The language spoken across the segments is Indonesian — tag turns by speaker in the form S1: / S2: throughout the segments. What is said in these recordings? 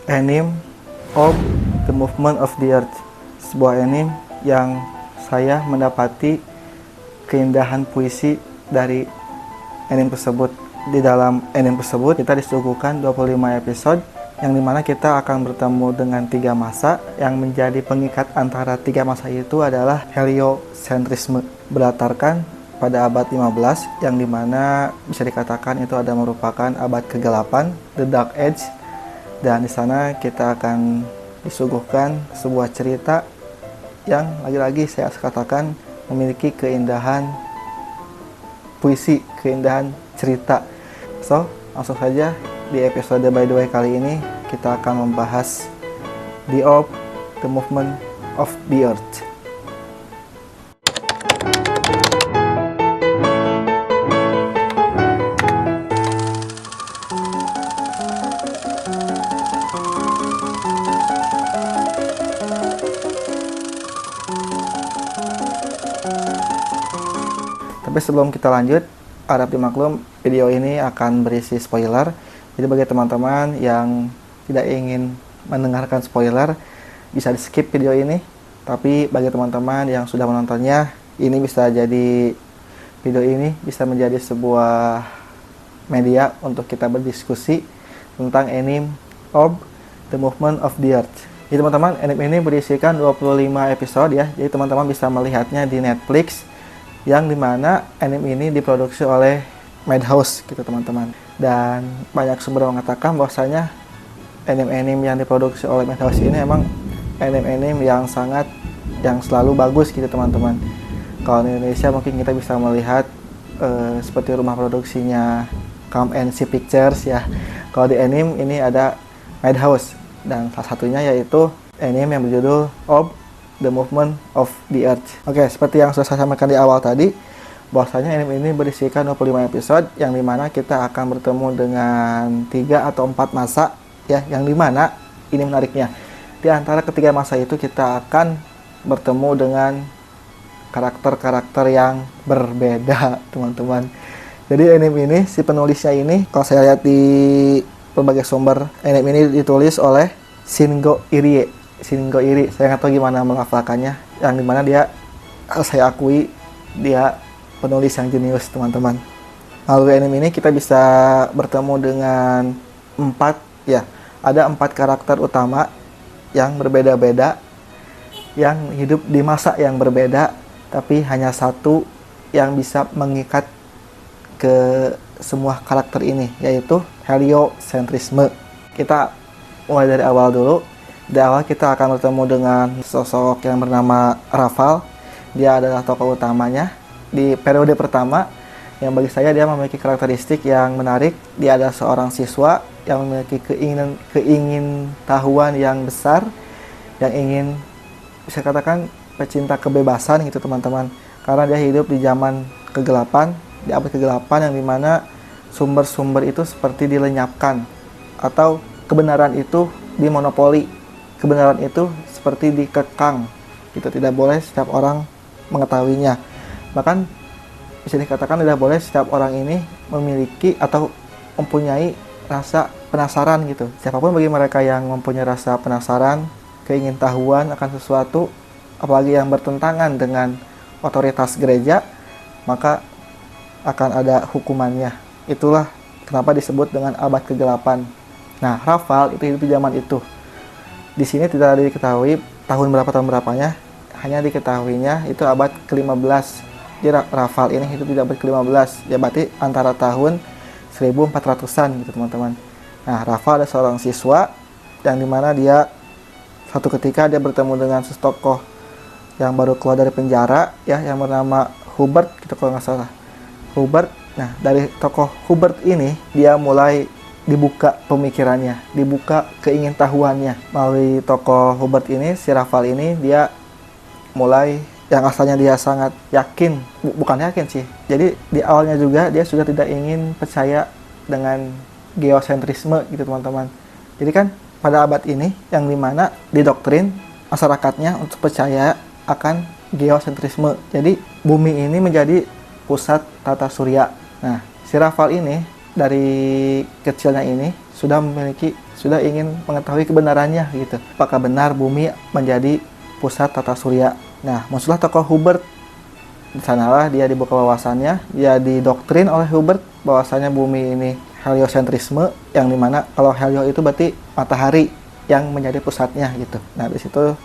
S1: Anime of the Movement of the Earth, sebuah anime yang saya mendapati keindahan puisi dari anime tersebut. Di dalam anime tersebut kita disuguhkan 25 episode yang dimana kita akan bertemu dengan 3 masa. Yang menjadi pengikat antara 3 masa itu adalah heliocentrisme, berlatarkan pada abad 15 yang dimana bisa dikatakan itu ada merupakan abad kegelapan, the dark age. Dan di sana kita akan disuguhkan sebuah cerita yang lagi-lagi saya katakan memiliki keindahan puisi, keindahan cerita. So, langsung saja di episode By The Way kali ini kita akan membahas The Orb, The Movement of the Earth. Tapi sebelum kita lanjut, harap dimaklum video ini akan berisi spoiler. Jadi bagi teman-teman yang tidak ingin mendengarkan spoiler, bisa di skip video ini. Tapi bagi teman-teman yang sudah menontonnya, ini bisa jadi, video ini bisa menjadi sebuah media untuk kita berdiskusi tentang anime of the Movement of the Earth. Jadi teman-teman, anime ini berisikan 25 episode ya. Jadi teman-teman bisa melihatnya di Netflix, yang dimana anime ini diproduksi oleh Madhouse gitu teman-teman. Dan banyak sumber mengatakan bahwasanya anime-anime yang diproduksi oleh Madhouse ini emang anime-anime yang selalu bagus gitu teman-teman. Kalau di Indonesia mungkin kita bisa melihat seperti rumah produksinya Come and See Pictures ya. Kalau di anime ini ada Madhouse, dan salah satunya yaitu anime yang berjudul Orb, The Movement of the Earth. Oke, seperti yang sudah saya sampaikan di awal tadi, bahwasanya anime ini berisikan 25 episode yang dimana kita akan bertemu dengan 3 atau 4 masa ya, yang dimana ini menariknya. Di antara ketiga masa itu kita akan bertemu dengan karakter-karakter yang berbeda, teman-teman. Jadi anime ini, si penulisnya ini, kalau saya lihat di berbagai sumber, anime ini ditulis oleh Shingo Irie. Saya nggak tahu gimana melafalkannya, yang dimana dia, saya akui dia penulis yang jenius teman-teman. Melalui anime ini kita bisa bertemu dengan ada 4 karakter utama yang berbeda-beda, yang hidup di masa yang berbeda, tapi hanya satu yang bisa mengikat ke semua karakter ini, yaitu heliocentrisme. Kita mulai dari awal dulu. Di awal kita akan bertemu dengan sosok yang bernama Raval. Dia adalah tokoh utamanya di periode pertama, yang bagi saya dia memiliki karakteristik yang menarik. Dia adalah seorang siswa yang memiliki keingintahuan yang besar, yang ingin, bisa katakan, pecinta kebebasan gitu teman-teman. Karena dia hidup di zaman kegelapan, di abad kegelapan, yang dimana sumber-sumber itu seperti dilenyapkan, atau kebenaran itu dimonopoli. Kebenaran itu seperti dikekang, itu tidak boleh setiap orang mengetahuinya. Bahkan bisa dikatakan tidak boleh setiap orang ini memiliki atau mempunyai rasa penasaran gitu. Siapapun bagi mereka yang mempunyai rasa penasaran, keingintahuan akan sesuatu, apalagi yang bertentangan dengan otoritas gereja, maka akan ada hukumannya. Itulah kenapa disebut dengan abad kegelapan. Nah, Raval itu hidup di zaman itu. Di sini tidak diketahui tahun berapanya, hanya diketahuinya itu abad ke-15. Jadi Raval ini hidup di abad ke-15, ya berarti antara tahun 1400-an gitu teman-teman. Nah, Raval adalah seorang siswa yang dimana dia satu ketika dia bertemu dengan tokoh yang baru keluar dari penjara ya, yang bernama Hubert gitu kalau nggak salah. Hubert. Nah, dari tokoh Hubert ini dia mulai dibuka pemikirannya, dibuka keingintahuannya. Melalui tokoh Hubert ini, si Raval ini, dia mulai, yang asalnya dia sangat yakin, bukan yakin sih, jadi di awalnya juga dia sudah tidak ingin percaya dengan geosentrisme gitu teman-teman. Jadi kan pada abad ini, yang dimana didoktrin masyarakatnya untuk percaya akan geosentrisme. Jadi bumi ini menjadi pusat tata surya. Nah, si Raval ini dari kecilnya ini sudah memiliki sudah ingin mengetahui kebenarannya gitu. Apakah benar bumi menjadi pusat tata surya? Nah, muncullah tokoh Hubert. Di sanalah dia dibuka wawasannya, dia didoktrin oleh Hubert bahwasanya bumi ini heliosentrisme, yang dimana kalau helio itu berarti matahari yang menjadi pusatnya gitu. Nah, di situ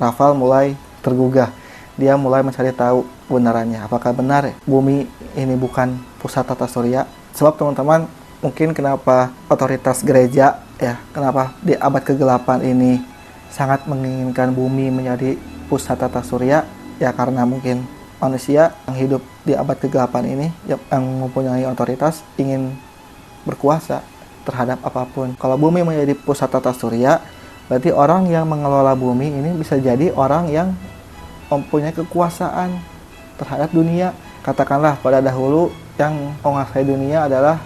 S1: Rafael mulai tergugah. Dia mulai mencari tahu kebenarannya. Apakah benar bumi ini bukan pusat tata surya? Sebab teman-teman, mungkin kenapa otoritas gereja ya, kenapa di abad ke-8 ini sangat menginginkan bumi menjadi pusat tata surya, ya karena mungkin manusia yang hidup di abad ke-8 ini yang mempunyai otoritas ingin berkuasa terhadap apapun. Kalau bumi menjadi pusat tata surya, berarti orang yang mengelola bumi ini bisa jadi orang yang mempunyai kekuasaan terhadap dunia. Katakanlah pada dahulu yang menguasai dunia adalah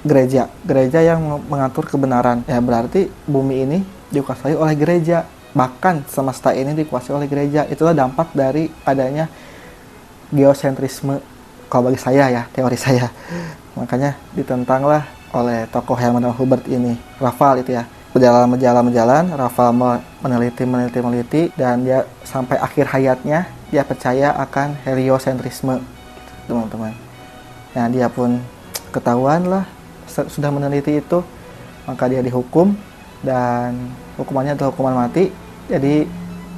S1: gereja. Gereja yang mengatur kebenaran. Ya berarti bumi ini dikuasai oleh gereja. Bahkan semesta ini dikuasai oleh gereja. Itulah dampak dari adanya geosentrisme. Kalau bagi saya ya, teori saya. Makanya ditentanglah oleh tokoh yang bernama Hubert ini. Rafael itu ya. Berjalan, Rafael meneliti, dan dia sampai akhir hayatnya, dia percaya akan heliosentrisme, gitu, teman-teman. Nah, dia pun ketahuan lah, sudah meneliti itu, maka dia dihukum, dan hukumannya adalah hukuman mati. Jadi,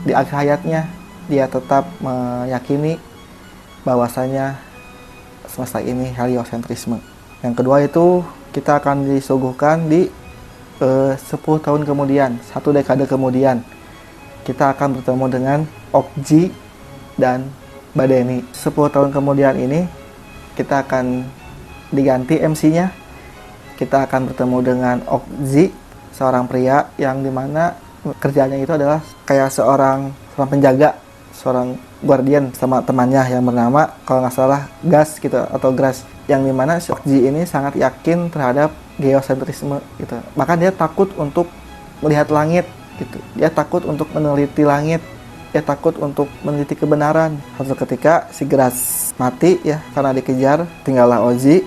S1: di akhir hayatnya, dia tetap meyakini bahwasanya semesta ini heliosentrisme. Yang kedua itu, kita akan disuguhkan di 10 tahun kemudian, 1 dekade kemudian, kita akan bertemu dengan Okji dan Badeni. 10 tahun kemudian ini, kita akan diganti MC-nya. Kita akan bertemu dengan Okji, seorang pria yang dimana kerjanya itu adalah kayak seorang penjaga, seorang guardian sama temannya yang bernama, kalau nggak salah, Gas gitu, atau Gras. Yang dimana si Okji ini sangat yakin terhadap geosentrisme gitu. Bahkan dia takut untuk melihat langit gitu. Dia takut untuk meneliti langit. Dia takut untuk meneliti kebenaran. Suatu ketika si Gras mati ya karena dikejar, tinggallah Okji,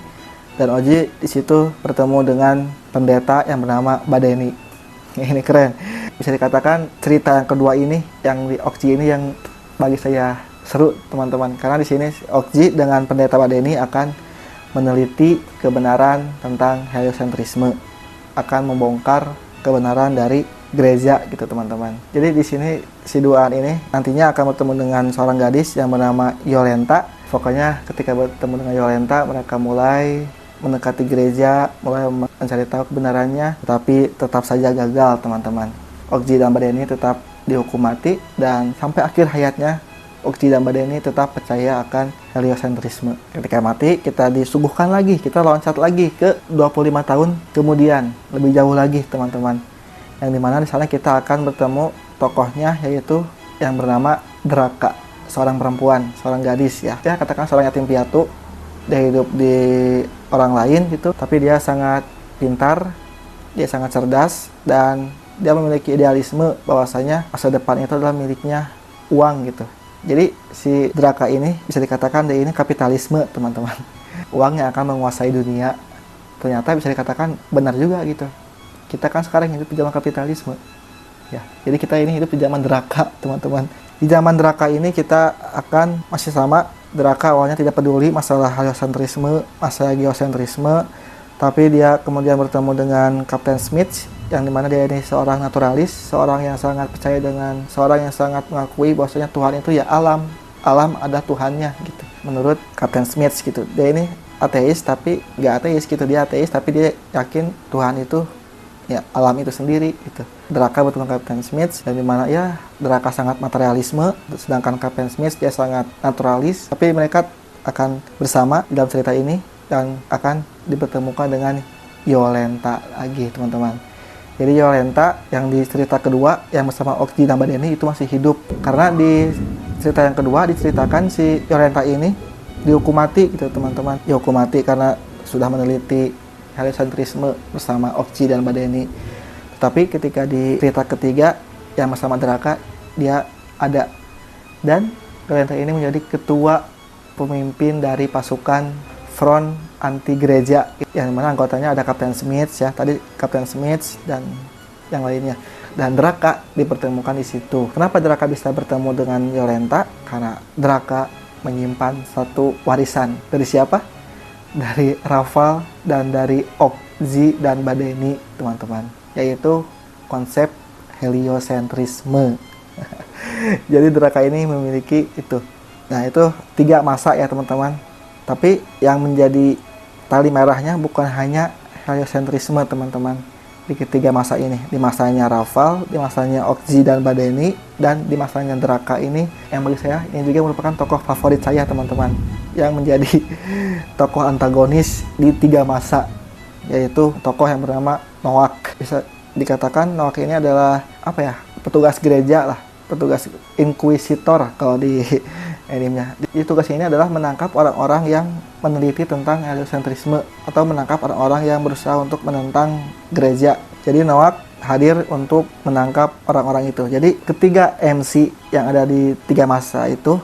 S1: dan Okji di situ bertemu dengan pendeta yang bernama Badeni. Ini keren. Bisa dikatakan cerita yang kedua ini, yang di Okji ini yang bagi saya seru, teman-teman. Karena di sini Okji dengan pendeta Badeni akan meneliti kebenaran tentang heliosentrisme, akan membongkar kebenaran dari gereja gitu, teman-teman. Jadi di sini si duaan ini nantinya akan bertemu dengan seorang gadis yang bernama Yolenta. Pokoknya ketika bertemu dengan Yolenta, mereka mulai mendekati gereja, mulai mencari tahu kebenarannya, tetapi tetap saja gagal, teman-teman. Okji dan Badeni tetap dihukum mati, dan sampai akhir hayatnya Okji dan Badeni tetap percaya akan heliosentrisme. Ketika mati, kita disuguhkan lagi, kita loncat lagi ke 25 tahun kemudian, lebih jauh lagi, teman-teman. Yang dimana di sana kita akan bertemu tokohnya, yaitu yang bernama Draka, seorang perempuan, seorang gadis ya. Dia katakan seorang yatim piatu, dia hidup di orang lain gitu, tapi dia sangat pintar, dia sangat cerdas, dan dia memiliki idealisme bahwasanya masa depan itu adalah miliknya uang gitu. Jadi si Draka ini bisa dikatakan dia ini kapitalisme, teman-teman. Uangnya akan menguasai dunia. Ternyata bisa dikatakan benar juga gitu. Kita kan sekarang hidup di zaman kapitalisme. Ya, jadi kita ini hidup di zaman Draka, teman-teman. Di zaman Draka ini kita akan masih sama. Draka awalnya tidak peduli masalah heliosentrisme, masalah geosentrisme, tapi dia kemudian bertemu dengan Kapten Smith, yang dimana dia ini seorang naturalis, seorang yang sangat percaya dengan, seorang yang sangat mengakui bahwasanya Tuhan itu ya alam ada Tuhannya gitu. Menurut Kapten Smith gitu, dia ini ateis tapi nggak ateis gitu, dia ateis tapi dia yakin Tuhan itu ya alam itu sendiri gitu. Draka bertemu Kapten Smith, dan dimana ya Draka sangat materialisme, sedangkan Kapten Smith dia sangat naturalis, tapi mereka akan bersama dalam cerita ini dan akan dipertemukan dengan Yolenta lagi, teman-teman. Jadi Yolenta yang di cerita kedua yang bersama Okji dan Badeni itu masih hidup. Karena di cerita yang kedua diceritakan si Yolenta ini dihukum mati gitu, teman-teman. Dihukum mati karena sudah meneliti heliosentrisme bersama Okji dan Badeni. Tetapi ketika di cerita ketiga yang bersama Draka, dia ada. Dan Yolenta ini menjadi ketua pemimpin dari pasukan Front anti gereja, yang mana anggotanya ada Captain Smith ya, tadi Captain Smith dan yang lainnya. Dan Draka dipertemukan di situ. Kenapa Draka bisa bertemu dengan Yolenta? Karena Draka menyimpan satu warisan dari siapa? Dari Raval dan dari Okji dan Badeni, teman-teman, yaitu konsep heliosentrisme. Jadi Draka ini memiliki itu. Nah, itu 3 masa ya, teman-teman. Tapi yang menjadi tali merahnya bukan hanya heliosentrisme, teman-teman. Di ketiga masa ini, di masanya Raval, di masanya Okji dan Badeni, dan di masanya Draka ini, yang bagi saya ini juga merupakan tokoh favorit saya, teman-teman, yang menjadi tokoh antagonis di 3 masa, yaitu tokoh yang bernama Noak. Bisa dikatakan Noak ini adalah apa ya, petugas gereja lah, petugas inkuisitor kalau di animenya. Di tugas ini adalah menangkap orang-orang yang meneliti tentang heliosentrisme atau menangkap orang-orang yang berusaha untuk menentang gereja. Jadi Noak hadir untuk menangkap orang-orang itu. Jadi ketiga MC yang ada di 3 masa itu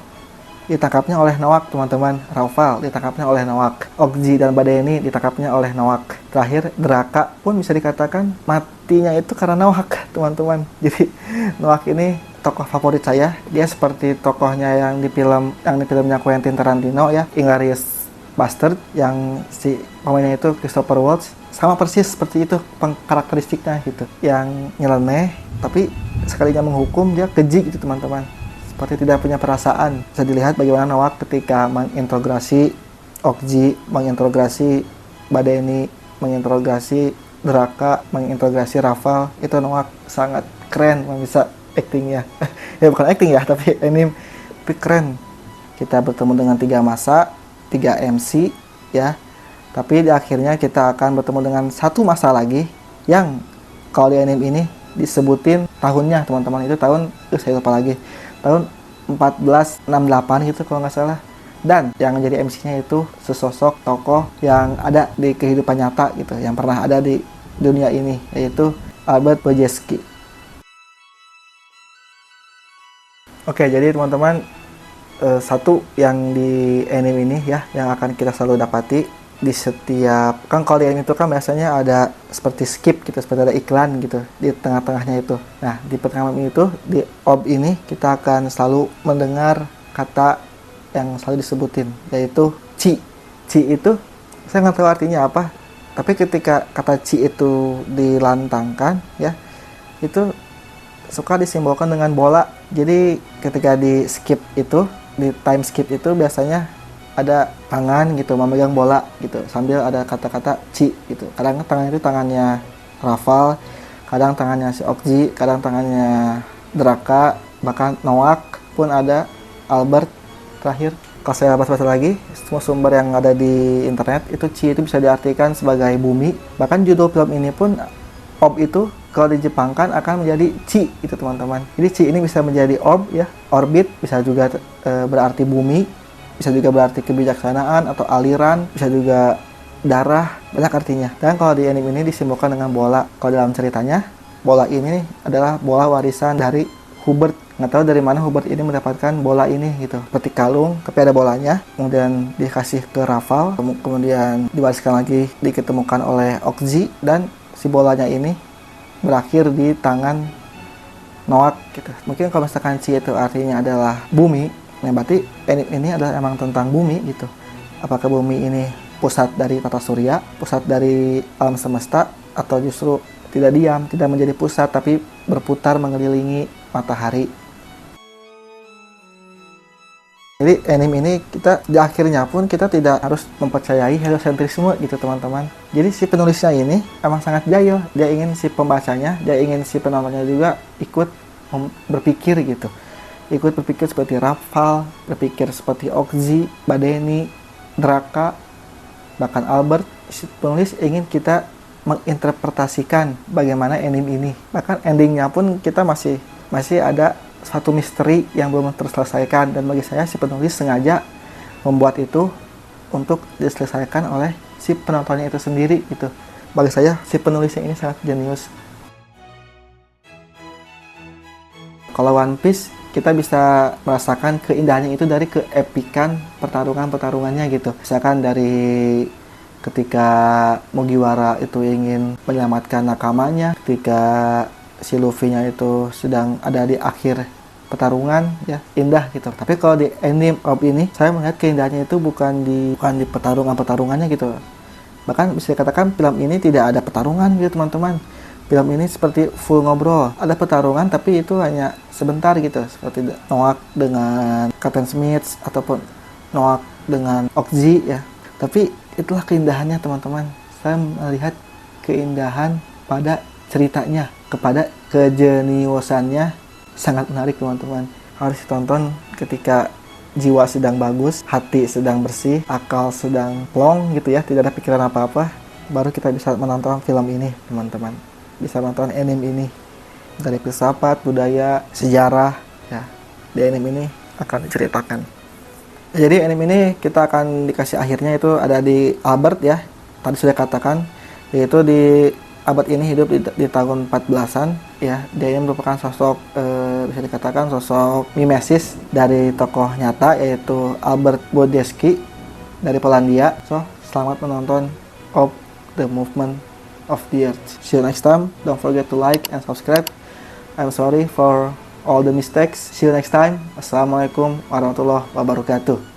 S1: ditangkapnya oleh Noak, teman-teman. Raval ditangkapnya oleh Noak. Okji dan Badeni ditangkapnya oleh Noak. Terakhir Draka pun bisa dikatakan matinya itu karena Noak, teman-teman. Jadi Noak ini tokoh favorit saya. Dia seperti tokohnya yang di filmnya Quentin Tarantino ya, Inglourious Basterds, yang si pemainnya itu Christopher Waltz. Sama persis seperti itu karakteristiknya gitu. Yang nyeleneh tapi sekalinya menghukum dia keji gitu, teman-teman. Seperti tidak punya perasaan. Bisa dilihat bagaimana Noak ketika menginterogasi Okji, menginterogasi Badeni, menginterogasi Draka, menginterogasi Raval. Itu Noak sangat keren, bisa actingnya. Ya bukan acting ya, tapi ini keren. Kita bertemu dengan 3 masa, 3 MC ya. Tapi di akhirnya kita akan bertemu dengan 1 masa lagi yang kalau di anime ini disebutin tahunnya, teman-teman. Itu tahun saya lupa lagi. Tahun 1468 gitu kalau nggak salah. Dan yang menjadi MC-nya itu sesosok tokoh yang ada di kehidupan nyata gitu, yang pernah ada di dunia ini, yaitu Albert Bojeski. Oke, jadi teman-teman, satu yang di anime ini ya, yang akan kita selalu dapati di setiap, kan kalau di anime itu kan biasanya ada seperti skip gitu, seperti ada iklan gitu di tengah-tengahnya itu. Nah, di pertengahan itu, di OB ini kita akan selalu mendengar kata yang selalu disebutin, yaitu Ci. Ci itu saya nggak tahu artinya apa, tapi ketika kata Ci itu dilantangkan ya, itu suka disimbolkan dengan bola. Jadi ketika di skip itu, di time skip itu biasanya ada tangan gitu memegang bola gitu sambil ada kata-kata Ci gitu. Kadang tangan itu tangannya Raval, kadang tangannya si Okji, kadang tangannya Draka, bahkan Noak pun ada, Albert terakhir. Kalau saya baca-baca lagi, semua sumber yang ada di internet itu Ci itu bisa diartikan sebagai bumi. Bahkan judul film ini pun orb itu kalau dijepangkan akan menjadi Ci itu, teman-teman. Jadi Ci ini bisa menjadi orb ya, orbit, bisa juga berarti bumi, bisa juga berarti kebijaksanaan atau aliran, bisa juga darah, banyak artinya. Dan kalau di anime ini disimbolkan dengan bola. Kalau dalam ceritanya, bola ini adalah bola warisan dari Hubert. Nggak tahu dari mana Hubert ini mendapatkan bola ini gitu. Seperti kalung, tapi ada bolanya. Kemudian dikasih ke Raval, kemudian diwariskan lagi, diketemukan oleh Okji, dan si bolanya ini berakhir di tangan Noak gitu. Mungkin kalau misalkan Ci itu artinya adalah bumi, nah berarti ini adalah emang tentang bumi gitu. Apakah bumi ini pusat dari tata surya, pusat dari alam semesta, atau justru tidak diam, tidak menjadi pusat tapi berputar mengelilingi matahari. Jadi anime ini kita di akhirnya pun kita tidak harus mempercayai heliosentrisme gitu, teman-teman. Jadi si penulisnya ini emang sangat jahil. Dia ingin si pembacanya, dia ingin si penontonnya juga ikut berpikir gitu. Ikut berpikir seperti Raval, berpikir seperti Okji, Badeni, Draka, bahkan Albert. Si penulis ingin kita menginterpretasikan bagaimana anime ini. Bahkan endingnya pun kita masih ada satu misteri yang belum terselesaikan, dan bagi saya si penulis sengaja membuat itu untuk diselesaikan oleh si penontonnya itu sendiri gitu. Bagi saya si penulisnya ini sangat jenius. Kalau One Piece kita bisa merasakan keindahannya itu dari keepikan pertarungannya gitu. Misalkan dari ketika Mugiwara itu ingin menyelamatkan nakamanya, ketika si Luffy-nya itu sedang ada di akhir pertarungan, ya indah gitu. Tapi kalau di ending of ini, saya melihat keindahannya itu bukan di pertarungannya gitu. Bahkan bisa dikatakan film ini tidak ada pertarungan gitu teman-teman. Film ini seperti full ngobrol. Ada pertarungan tapi itu hanya sebentar gitu. Seperti Noak dengan Captain Smith ataupun Noak dengan Oxy ya. Tapi itulah keindahannya teman-teman. Saya melihat keindahan pada ceritanya, kepada kejeniusannya sangat menarik teman-teman. Harus ditonton ketika jiwa sedang bagus, hati sedang bersih, akal sedang plong gitu ya, tidak ada pikiran apa-apa, baru kita bisa menonton film ini teman-teman. Bisa menonton anime ini. Dari filsafat, budaya, sejarah ya. Di anime ini akan diceritakan. Jadi anime ini kita akan dikasih akhirnya itu ada di Albert ya. Tadi sudah katakan, yaitu di Albert ini hidup di tahun 14-an ya. Dia ini merupakan sosok bisa dikatakan sosok mimesis dari tokoh nyata yaitu Albert Bodeski dari Polandia. So, selamat menonton of the Movement of the Earth. See you next time. Don't forget to like and subscribe. I'm sorry for all the mistakes. See you next time. Assalamualaikum warahmatullahi wabarakatuh.